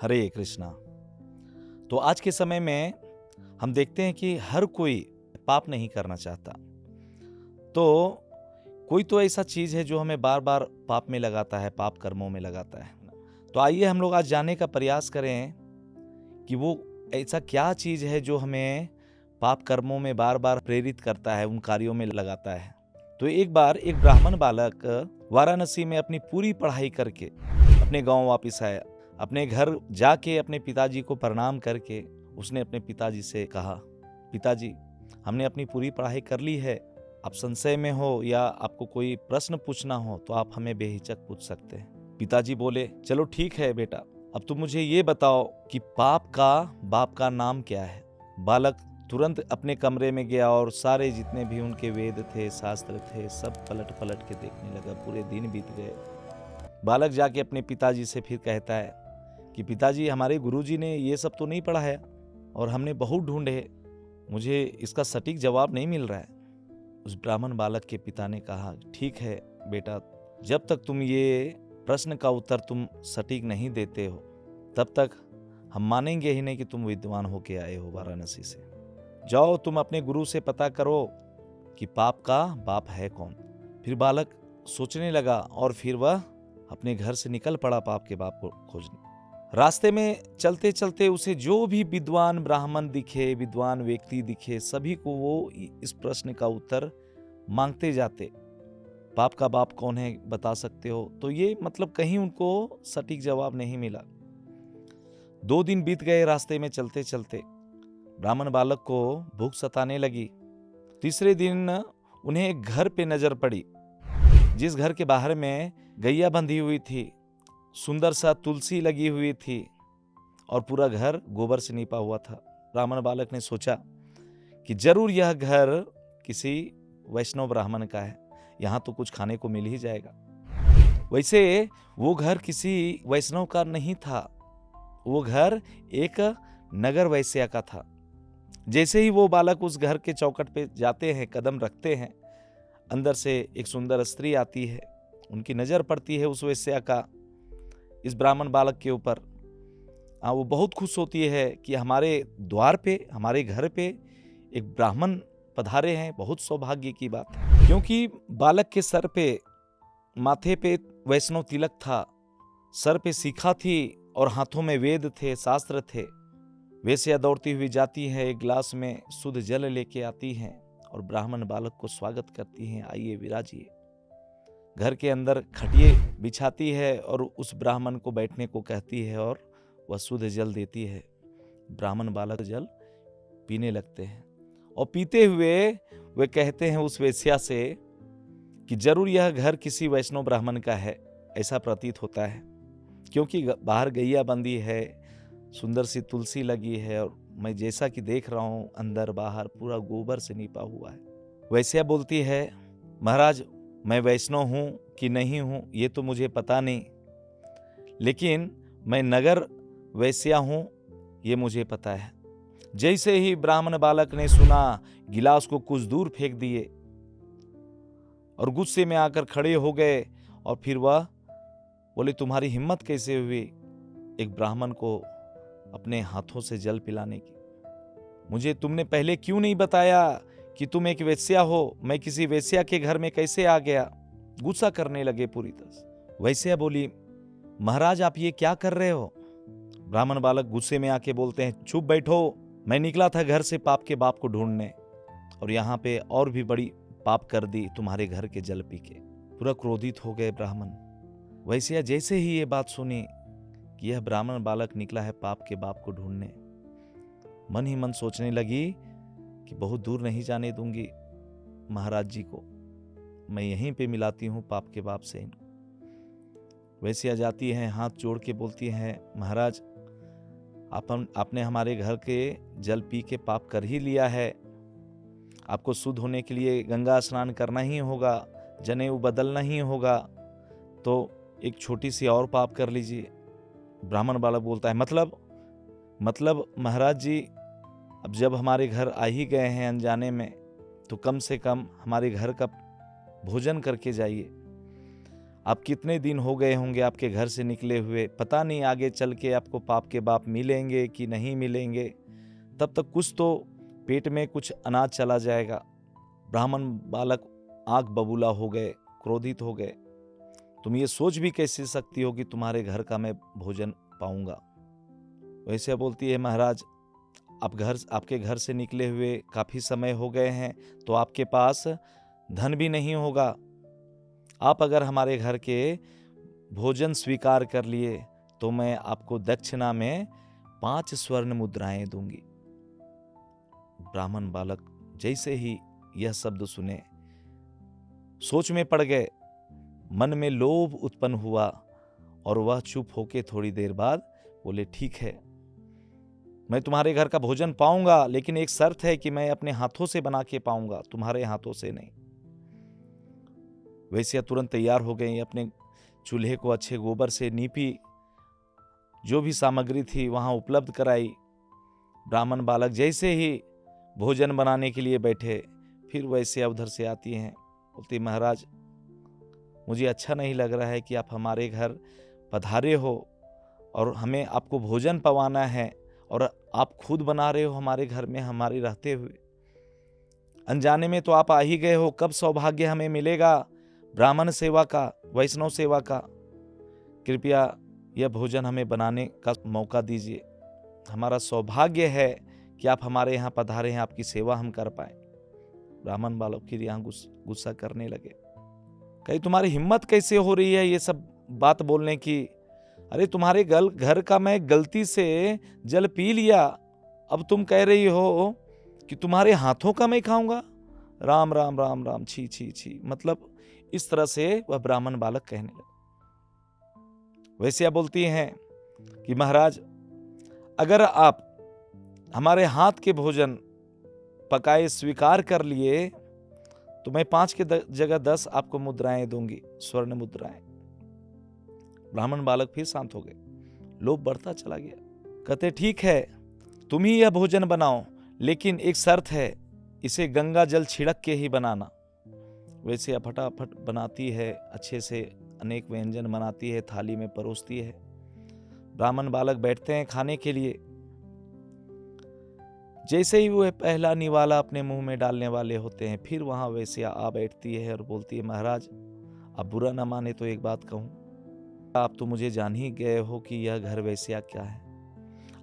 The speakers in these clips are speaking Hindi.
हरे कृष्णा। तो आज के समय में हम देखते हैं कि हर कोई पाप नहीं करना चाहता। तो कोई तो ऐसा चीज है जो हमें बार बार पाप में लगाता है, पाप कर्मों में लगाता है। तो आइए हम लोग आज जानने का प्रयास करें कि वो ऐसा क्या चीज है जो हमें पाप कर्मों में बार बार प्रेरित करता है, उन कार्यों में लगाता है। तो एक बार एक ब्राह्मण बालक वाराणसी में अपनी पूरी पढ़ाई करके अपने गांव वापस आया। अपने घर जाके अपने पिताजी को प्रणाम करके उसने अपने पिताजी से कहा, पिताजी हमने अपनी पूरी पढ़ाई कर ली है, आप संशय में हो या आपको कोई प्रश्न पूछना हो तो आप हमें बेहिचक पूछ सकते हैं। पिताजी बोले, चलो ठीक है बेटा, अब तुम मुझे ये बताओ कि पाप का बाप का नाम क्या है। बालक तुरंत अपने कमरे में गया और सारे जितने भी उनके वेद थे, शास्त्र थे, सब पलट पलट के देखने लगा। पूरे दिन बीत गए। बालक जाके अपने पिताजी से फिर कहता है कि पिताजी हमारे गुरुजी ने ये सब तो नहीं पढ़ाया और हमने बहुत ढूंढे, मुझे इसका सटीक जवाब नहीं मिल रहा है। उस ब्राह्मण बालक के पिता ने कहा, ठीक है बेटा, जब तक तुम ये प्रश्न का उत्तर तुम सटीक नहीं देते हो तब तक हम मानेंगे ही नहीं कि तुम विद्वान होके आए हो वाराणसी से। जाओ तुम अपने गुरु से पता करो कि पाप का बाप है कौन। फिर बालक सोचने लगा और फिर वह अपने घर से निकल पड़ा पाप के बाप को खोजने। रास्ते में चलते चलते उसे जो भी विद्वान ब्राह्मण दिखे, विद्वान व्यक्ति दिखे, सभी को वो इस प्रश्न का उत्तर मांगते जाते, पाप का बाप कौन है बता सकते हो। तो ये मतलब कहीं उनको सटीक जवाब नहीं मिला। 2 दिन बीत गए रास्ते में चलते चलते। ब्राह्मण बालक को भूख सताने लगी। तीसरे दिन उन्हें एक घर पे नजर पड़ी, जिस घर के बाहर में गैया बंधी हुई थी, सुंदर सा तुलसी लगी हुई थी और पूरा घर गोबर से नीपा हुआ था। ब्राह्मण बालक ने सोचा कि जरूर यह घर किसी वैष्णव ब्राह्मण का है, यहाँ तो कुछ खाने को मिल ही जाएगा। वैसे वो घर किसी वैष्णव का नहीं था, वो घर एक नगर वैश्या का था। जैसे ही वो बालक उस घर के चौखट पे जाते हैं, कदम रखते हैं, अंदर से एक सुंदर स्त्री आती है। उनकी नजर पड़ती है उस वैश्या का इस ब्राह्मण बालक के ऊपर। वो बहुत खुश होती है कि हमारे द्वार पे, हमारे घर पे एक ब्राह्मण पधारे हैं, बहुत सौभाग्य की बात है। क्योंकि बालक के सर पे, माथे पे वैष्णव तिलक था, सर पे शिखा थी और हाथों में वेद थे, शास्त्र थे। वैश्या दौड़ती हुई जाती है, एक गिलास में शुद्ध जल लेके आती है और ब्राह्मण बालक को स्वागत करती हैं, आइए विराजिए। घर के अंदर खटिए बिछाती है और उस ब्राह्मण को बैठने को कहती है और वह शुद्ध जल देती है। ब्राह्मण बालक जल पीने लगते हैं और पीते हुए वे कहते हैं उस वेश्या से कि जरूर यह घर किसी वैष्णव ब्राह्मण का है, ऐसा प्रतीत होता है, क्योंकि बाहर गैया बंदी है, सुंदर सी तुलसी लगी है और मैं जैसा कि देख रहा हूं अंदर बाहर पूरा गोबर से नीपा हुआ है। वैश्या बोलती है, महाराज मैं वैष्णव हूं कि नहीं हूं ये तो मुझे पता नहीं, लेकिन मैं नगर वैश्या हूं ये मुझे पता है। जैसे ही ब्राह्मण बालक ने सुना, गिलास को कुछ दूर फेंक दिए और गुस्से में आकर खड़े हो गए और फिर वह बोले, तुम्हारी हिम्मत कैसे हुई एक ब्राह्मण को अपने हाथों से जल पिलाने की? मुझे तुमने पहले क्यों नहीं बताया कि तुम एक वेश्या हो? मैं किसी वेश्या के घर में कैसे आ गया? गुस्सा करने लगे पूरी तरह। वेश्या बोली, महाराज आप ये क्या कर रहे हो? ब्राह्मण बालक गुस्से में आके बोलते हैं, चुप बैठो, मैं निकला था घर से पाप के बाप को ढूंढने और यहाँ पे और भी बड़ी पाप कर दी तुम्हारे घर के जल पी के। पूरा क्रोधित हो गए ब्राह्मण। वैश्या जैसे ही ये बात सुनी कि यह ब्राह्मण बालक निकला है पाप के बाप को ढूंढने, मन ही मन सोचने लगी कि बहुत दूर नहीं जाने दूंगी महाराज जी को, मैं यहीं पे मिलाती हूँ पाप के बाप से। वैश्या जाती है, हाथ जोड़ के बोलती है, महाराज आपने हमारे घर के जल पी के पाप कर ही लिया है, आपको शुद्ध होने के लिए गंगा स्नान करना ही होगा, जनेऊ बदलना ही होगा, तो एक छोटी सी और पाप कर लीजिए। ब्राह्मण बालक बोलता है, मतलब महाराज जी अब जब हमारे घर आ ही गए हैं अनजाने में तो कम से कम हमारे घर का भोजन करके जाइए। आप कितने दिन हो गए होंगे आपके घर से निकले हुए, पता नहीं आगे चल के आपको पाप के बाप मिलेंगे कि नहीं मिलेंगे। तब तक कुछ तो पेट में कुछ अनाज चला जाएगा। ब्राह्मण बालक आंख बबूला हो गए, क्रोधित हो गए। तुम ये सोच भी कैसे सकती हो कि तुम्हारे घर का मैं भोजन पाऊंगा। वैसे बोलती है, महाराज आपके घर से निकले हुए काफी समय हो गए हैं, तो आपके पास धन भी नहीं होगा। आप अगर हमारे घर के भोजन स्वीकार कर लिए तो मैं आपको दक्षिणा में 5 स्वर्ण मुद्राएं दूंगी। ब्राह्मण बालक जैसे ही यह शब्द सुने सोच में पड़ गए, मन में लोभ उत्पन्न हुआ और वह चुप होके थोड़ी देर बाद बोले, ठीक है, मैं तुम्हारे घर का भोजन पाऊंगा, लेकिन एक शर्त है कि मैं अपने हाथों से बना के पाऊंगा, तुम्हारे हाथों से नहीं। वैसे तुरंत तैयार हो गई, अपने चूल्हे को अच्छे गोबर से नीपी, जो भी सामग्री थी वहां उपलब्ध कराई। ब्राह्मण बालक जैसे ही भोजन बनाने के लिए बैठे, फिर वैसे उधर से आती हैं, बोलती, महाराज मुझे अच्छा नहीं लग रहा है कि आप हमारे घर पधारे हो और हमें आपको भोजन पवाना है, और आप खुद बना रहे हो हमारे घर में हमारे रहते हुए। अनजाने में तो आप आ ही गए हो, कब सौभाग्य हमें मिलेगा ब्राह्मण सेवा का, वैष्णव सेवा का। कृपया यह भोजन हमें बनाने का मौका दीजिए। हमारा सौभाग्य है कि आप हमारे यहाँ पधारे हैं, आपकी सेवा हम कर पाए। ब्राह्मण बालक फिर यहाँ गुस्सा करने लगे, कहीं तुम्हारी हिम्मत कैसे हो रही है ये सब बात बोलने की। अरे तुम्हारे घर का मैं गलती से जल पी लिया, अब तुम कह रही हो कि तुम्हारे हाथों का मैं खाऊंगा। राम राम राम राम, छी छी छी। मतलब इस तरह से वह ब्राह्मण बालक कहने लगे। वैसे बोलती हैं कि महाराज अगर आप हमारे हाथ के भोजन पकाए स्वीकार कर लिए तो मैं 5 के जगह 10 आपको मुद्राएं दूंगी, स्वर्ण मुद्राएं। ब्राह्मण बालक फिर शांत हो गए, लोभ बढ़ता चला गया। कहते, ठीक है, तुम ही यह भोजन बनाओ, लेकिन एक शर्त है, इसे गंगा जल छिड़क के ही बनाना। वैसे फटाफट बनाती है, अच्छे से अनेक व्यंजन बनाती है, थाली में परोसती है। ब्राह्मण बालक बैठते हैं खाने के लिए। जैसे ही वो पहला निवाला अपने मुंह में डालने वाले होते हैं, फिर वहां वैसे आ बैठती है और बोलती है, महाराज आप बुरा ना माने तो एक बात कहूं, आप तो मुझे जान ही गए हो कि यह घर वैश्या क्या है,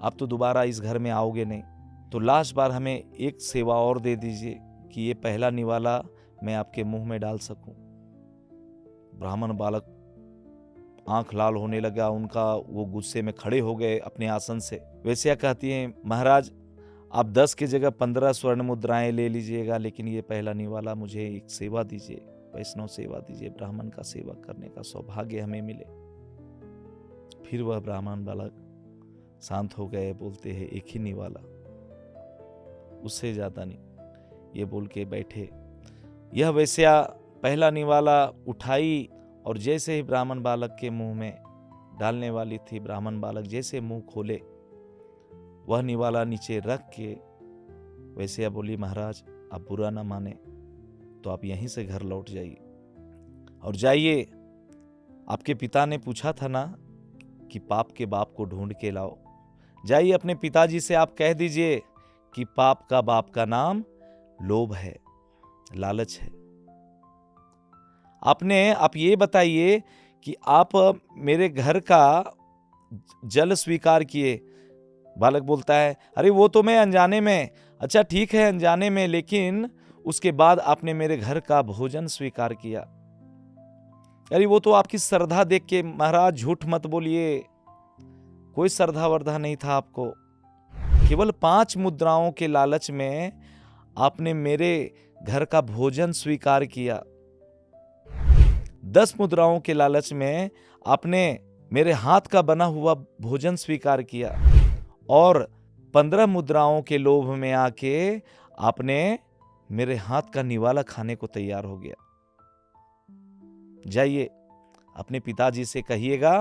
आप तो दोबारा इस घर में आओगे नहीं, तो लास्ट बार हमें एक सेवा और दे दीजिए कि ये पहला निवाला मैं आपके मुंह में डाल सकूं। ब्राह्मण बालक आंख लाल होने लगा उनका, वो गुस्से में खड़े हो गए अपने आसन से। वैश्या कहती है, महाराज आप 10 की जगह 15 स्वर्ण मुद्राएं ले लीजिएगा, लेकिन ये पहला निवाला मुझे एक सेवा दीजिए, वैष्णव सेवा दीजिए, ब्राह्मण का सेवा करने का सौभाग्य हमें मिले। फिर वह ब्राह्मण बालक शांत हो गए, बोलते हैं, एक ही निवाला, उससे ज्यादा नहीं। ये बोल के बैठे। यह वैश्या पहला निवाला उठाई और जैसे ही ब्राह्मण बालक के मुंह में डालने वाली थी, ब्राह्मण बालक जैसे मुंह खोले, वह निवाला नीचे रख के वैसे बोली, महाराज आप बुरा ना माने तो आप यहीं से घर लौट जाइए और जाइए, आपके पिता ने पूछा था ना कि पाप के बाप को ढूंढ के लाओ, जाइए अपने पिताजी से आप कह दीजिए कि पाप का बाप का नाम लोभ है, लालच है। आप ये बताइए कि आप मेरे घर का जल स्वीकार किए। बालक बोलता है, अरे वो तो मैं अनजाने में। अच्छा ठीक है अनजाने में, लेकिन उसके बाद आपने मेरे घर का भोजन स्वीकार किया। अरे वो तो आपकी श्रद्धा देख के। महाराज झूठ मत बोलिए, कोई श्रद्धा वर्धा नहीं था आपको, केवल 5 मुद्राओं के लालच में आपने मेरे घर का भोजन स्वीकार किया। 10 मुद्राओं के लालच में आपने मेरे हाथ का बना हुआ भोजन स्वीकार किया, और 15 मुद्राओं के लोभ में आके आपने मेरे हाथ का निवाला खाने को तैयार हो गया। जाइए अपने पिताजी से कहिएगा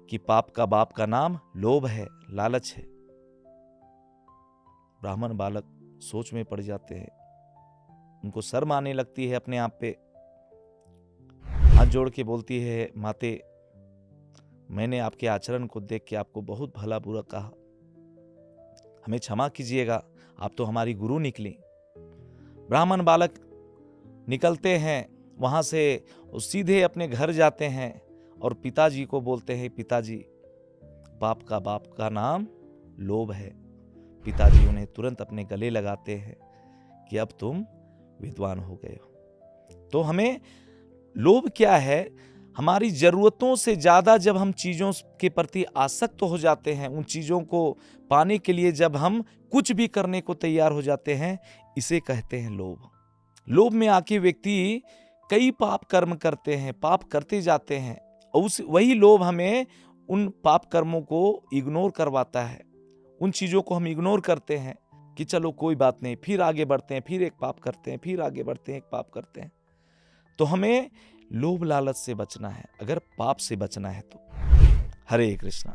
कि पाप का बाप का नाम लोभ है, लालच है। ब्राह्मण बालक सोच में पड़ जाते हैं, उनको शर्म आने लगती है अपने आप पे। हाथ जोड़ के बोलती है, माते मैंने आपके आचरण को देख के आपको बहुत भला बुरा कहा, हमें क्षमा कीजिएगा, आप तो हमारी गुरु निकली। ब्राह्मण बालक निकलते हैं वहाँ से, वो सीधे अपने घर जाते हैं और पिताजी को बोलते हैं, पिताजी बाप का नाम लोभ है। पिताजी उन्हें तुरंत अपने गले लगाते हैं कि अब तुम विद्वान हो गए हो। तो हमें लोभ क्या है, हमारी जरूरतों से ज्यादा जब हम चीजों के प्रति आसक्त हो जाते हैं, उन चीजों को पाने के लिए जब हम कुछ भी करने को तैयार हो जाते हैं, इसे कहते हैं लोभ। लोभ में आके व्यक्ति कई पाप कर्म करते हैं, पाप करते जाते हैं, और वही लोभ हमें उन पाप कर्मों को इग्नोर करवाता है। उन चीजों को हम इग्नोर करते हैं कि चलो कोई बात नहीं, फिर आगे बढ़ते हैं, फिर एक पाप करते हैं, फिर आगे बढ़ते हैं, एक पाप करते हैं। तो हमें लोभ लालच से बचना है, अगर पाप से बचना है तो। हरे कृष्णा।